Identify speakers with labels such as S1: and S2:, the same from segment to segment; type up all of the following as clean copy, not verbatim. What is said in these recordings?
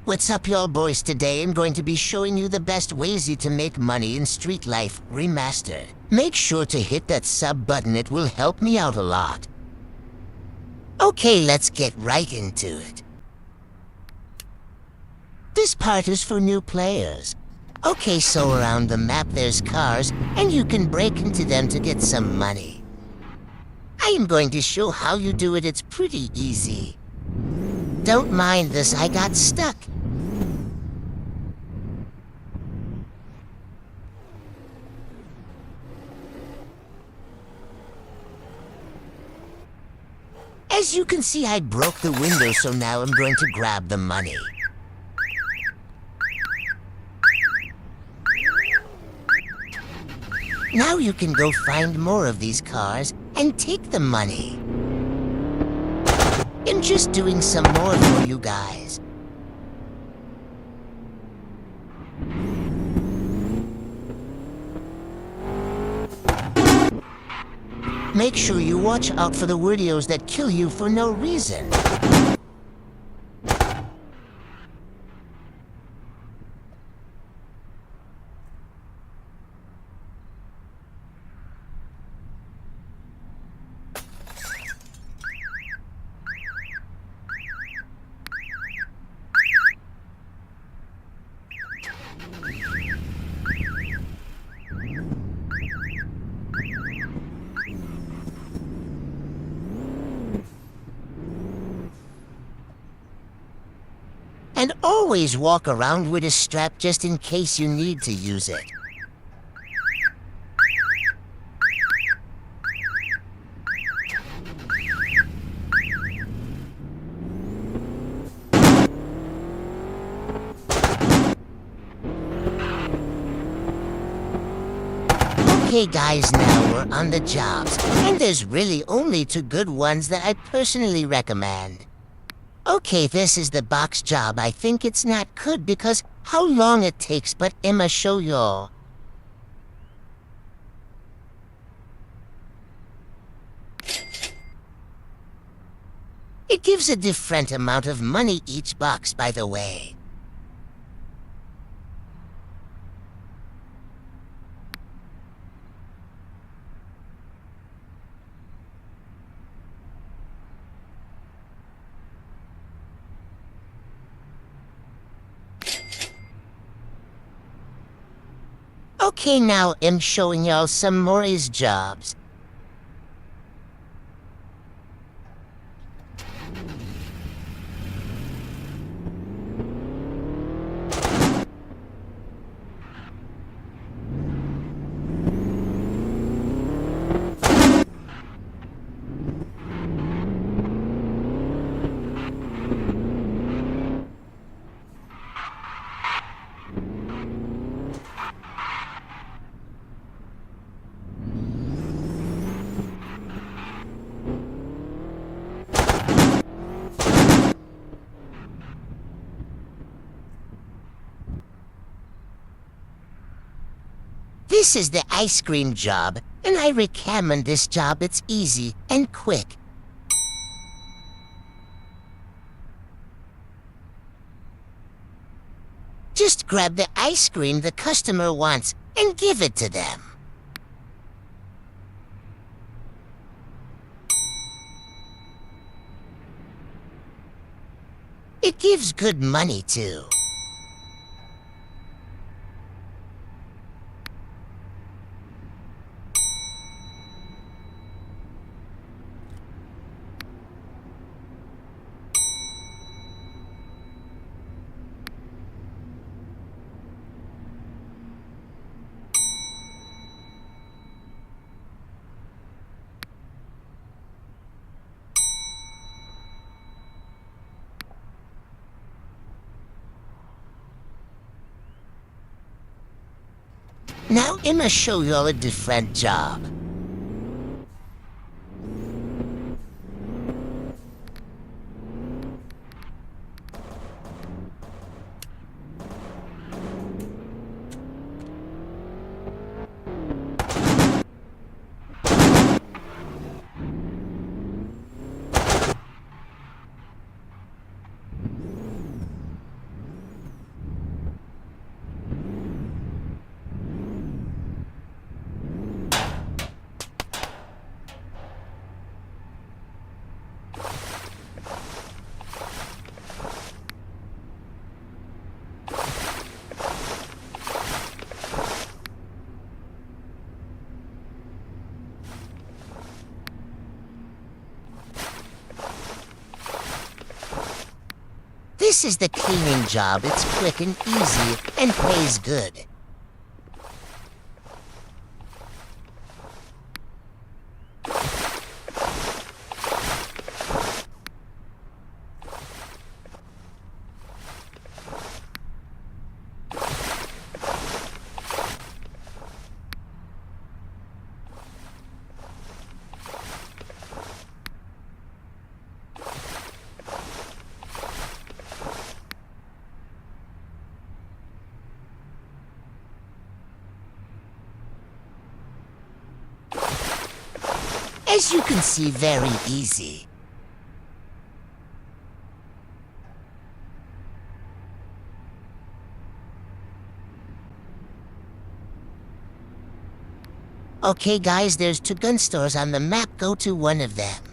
S1: What's up, y'all boys? Today I'm going to be showing you the best ways to make money in Street Life Remastered. Make sure to hit that sub button, it will help me out a lot. Okay, let's get right into it. This part is for new players. Okay, so around the map there's cars, and you can break into them to get some money. I am going to show how you do it. It's pretty easy. Don't mind this, I got stuck. As you can see, I broke the window, so now I'm going to grab the money. Now you can go find more of these cars and take the money. I'm just doing some more for you guys. Make sure you watch out for the weirdos that kill you for no reason. And always walk around with a strap just in case you need to use it. Okay guys, now we're on the jobs, and there's really only two good ones that I personally recommend. Okay, this is the box job. I think it's not good because how long it takes, but I'ma show y'all. It gives a different amount of money each box, by the way. Okay, now I'm showing y'all some more his jobs. This is the ice cream job, and I recommend this job. It's easy and quick. Just grab the ice cream the customer wants and give it to them. It gives good money too. Now I'ma show y'all a different job. This is the cleaning job. It's quick and easy and pays good. As you can see, very easy. Okay guys, there's 2 gun stores on the map. Go to one of them.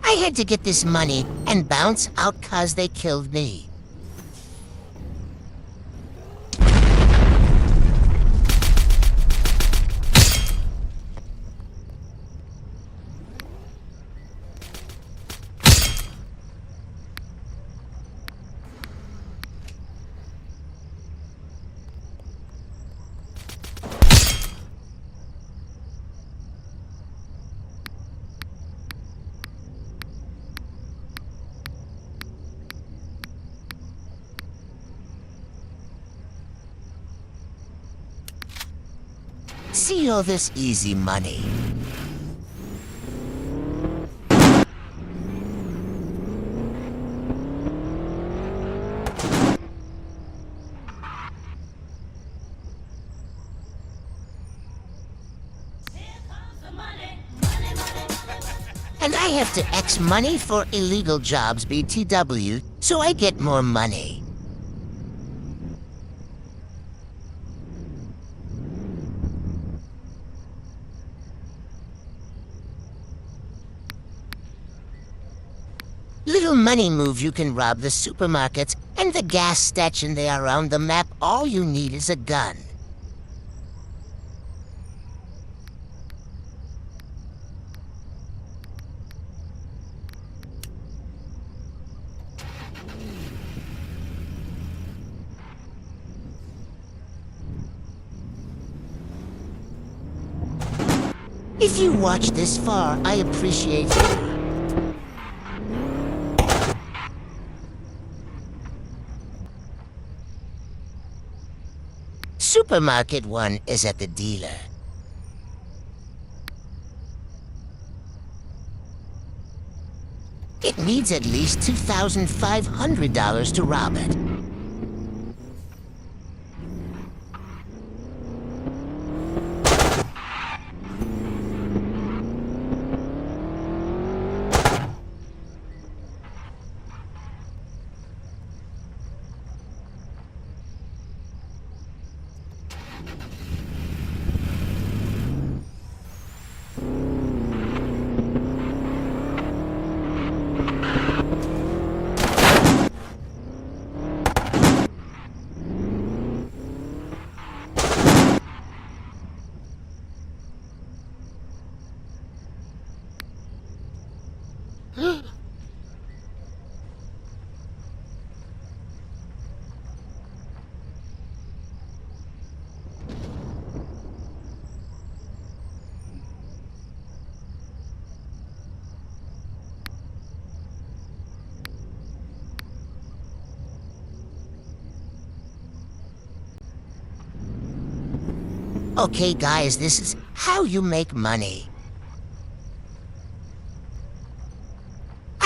S1: I had to get this money and bounce out 'cause they killed me. See all this easy money. And I have to X money for illegal jobs, BTW, so I get more money. Little money move, you can rob the supermarkets and the gas station they are around the map. All you need is a gun. If you watch this far, I appreciate it. Supermarket 1 is at the dealer. It needs at least $2,500 to rob it. Okay guys, this is how you make money.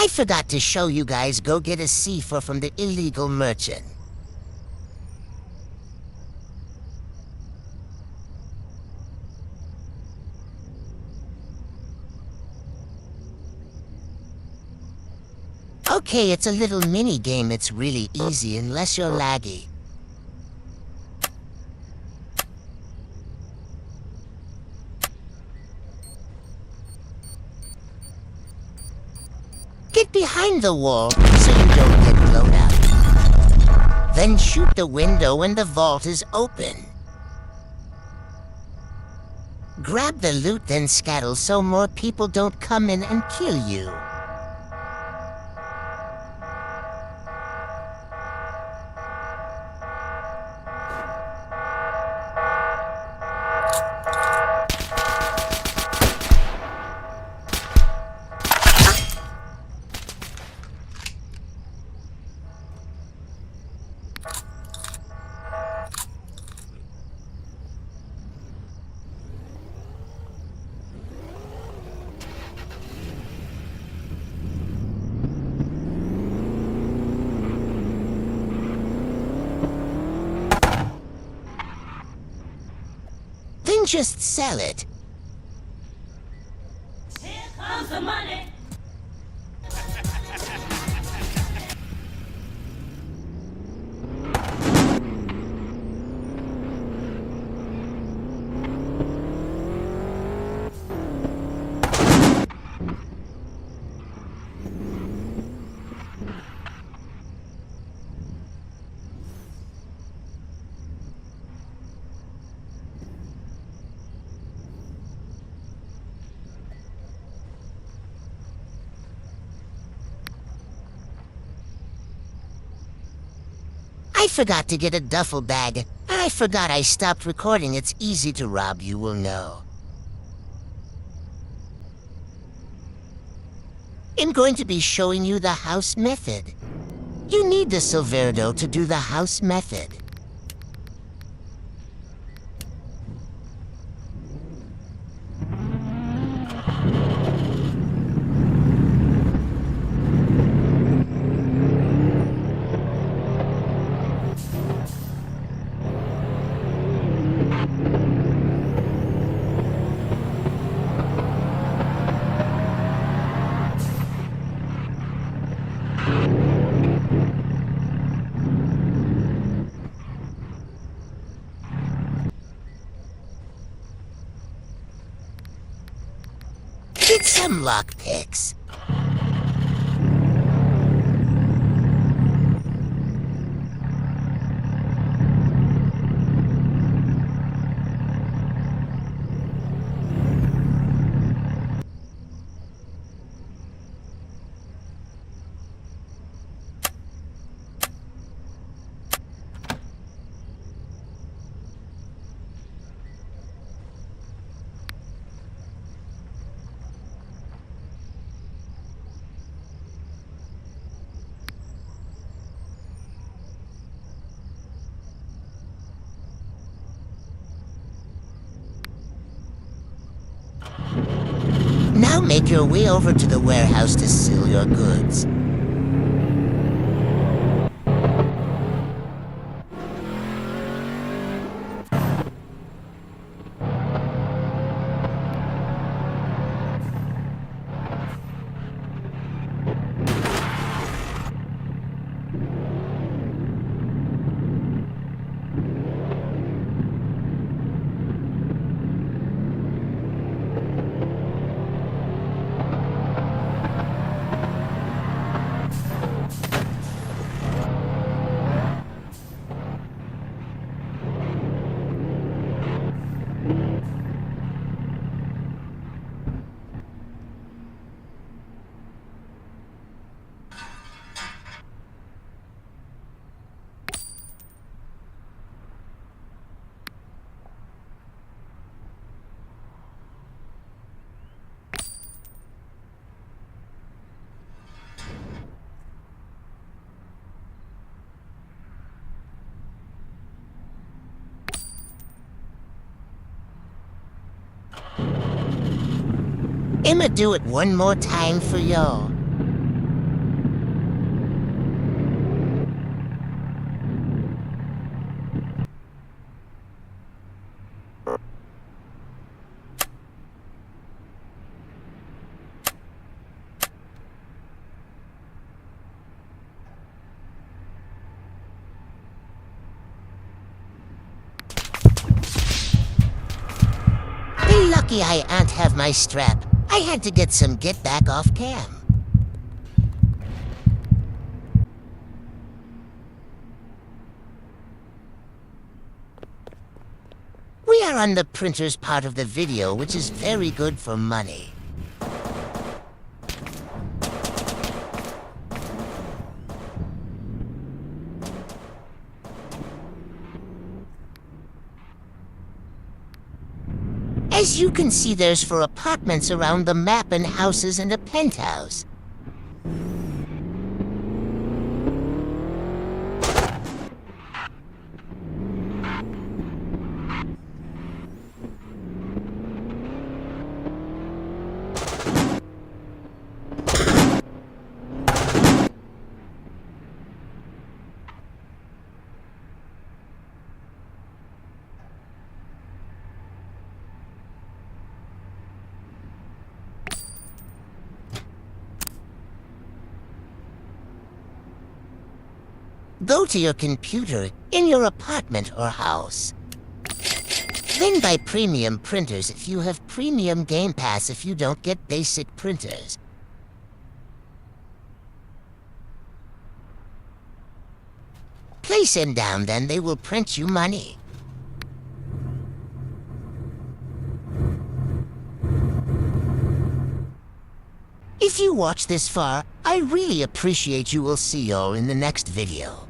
S1: I forgot to show you guys go get a C4 from the illegal merchant. Okay, it's a little mini game. It's really easy unless you're laggy. Get behind the wall so you don't get blown up. Then shoot the window when the vault is open. Grab the loot, then scatter so more people don't come in and kill you. Then just sell it.
S2: Here comes the money.
S1: I forgot to get a duffel bag, and I forgot I stopped recording. It's easy to rob, you will know. I'm going to be showing you the house method. You need the Silverado to do the house method. Get some lockpicks. Now make your way over to the warehouse to sell your goods. I'ma do it one more time for y'all. lucky I ain't have my strap. I had to get some get back off cam. We are on the printer's part of the video, which is very good for money. As you can see, there's 4 apartments around the map and houses and a penthouse. Go to your computer in your apartment or house. Then buy premium printers if you have premium Game Pass if you don't get basic printers. Place them down, then they will print you money. If you watch this far, I really appreciate you. Will see you all in the next video.